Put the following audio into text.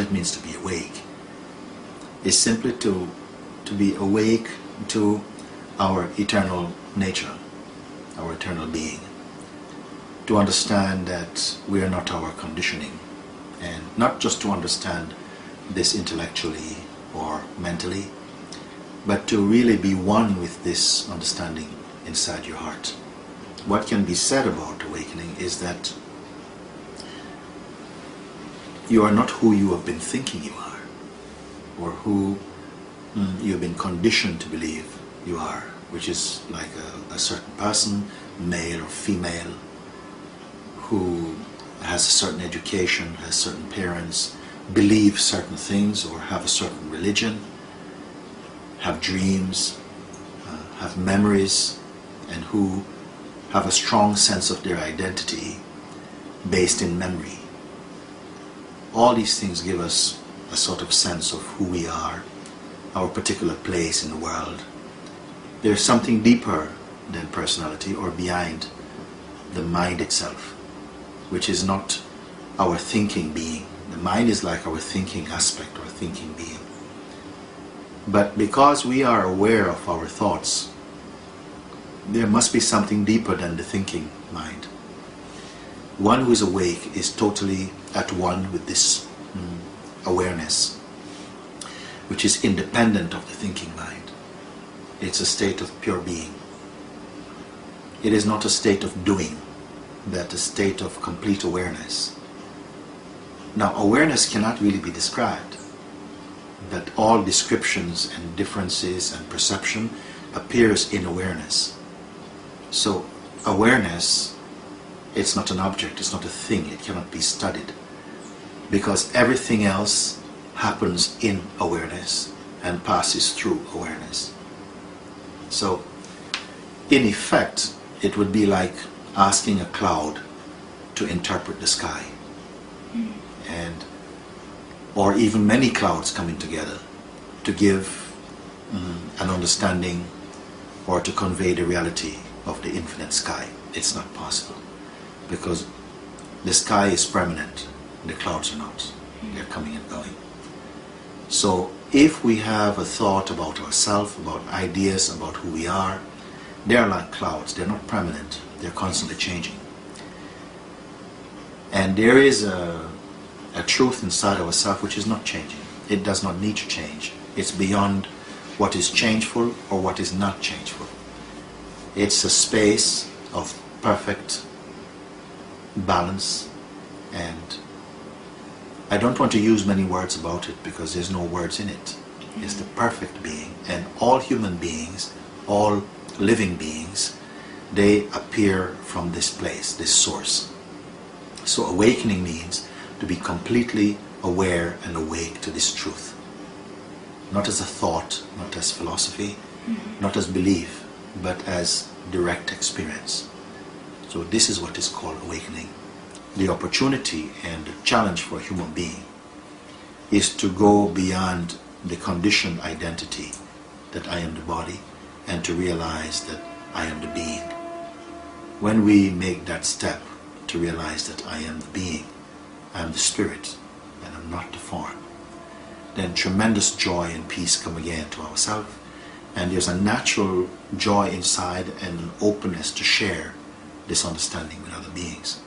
it means to be awake is simply to be awake to our eternal nature, our eternal being. To understand that we are not our conditioning, and not just to understand this intellectually or mentally, but to really be one with this understanding inside your heart. What can be said about awakening is that you are not who you have been thinking you are, or who you have been conditioned to believe you are, which is like a certain person, male or female, who has a certain education, has certain parents, believe certain things or have a certain religion, have dreams, have memories, and who have a strong sense of their identity based in memory. All these things give us a sort of sense of who we are, our particular place in the world. There's something deeper than personality or behind the mind itself, which is not our thinking being. The mind is like our thinking aspect or thinking being. But because we are aware of our thoughts, there must be something deeper than the thinking mind. One who is awake is totally at one with this awareness, which is independent of the thinking mind. It's a state of pure being. It is not a state of doing, but a state of complete awareness. Now, awareness cannot really be described, but all descriptions and differences and perception appears in awareness. So awareness, it's not an object, it's not a thing, it cannot be studied, because everything else happens in awareness and passes through awareness. So in effect, it would be like asking a cloud to interpret the sky, or even many clouds coming together to give an understanding or to convey the reality of the infinite sky. It's not possible, because the sky is permanent, the clouds are not. They're coming and going. So if we have a thought about ourselves, about ideas, about who we are, they're like clouds. They're not permanent. They're constantly changing. And there is a truth inside ourselves which is not changing. It does not need to change. It's beyond what is changeful or what is not changeful. It's a space of perfect balance, and I don't want to use many words about it because there's no words in it. It's the perfect being, and all human beings, all living beings, they appear from this place, this source. So awakening means to be completely aware and awake to this truth. Not as a thought, not as philosophy, not as belief, but as direct experience. So this is what is called awakening. The opportunity and the challenge for a human being is to go beyond the conditioned identity that I am the body, and to realize that I am the being. When we make that step to realize that I am the being, I am the spirit, and I'm not the form, then tremendous joy and peace come again to ourselves, and there's a natural joy inside and an openness to share this understanding with other beings.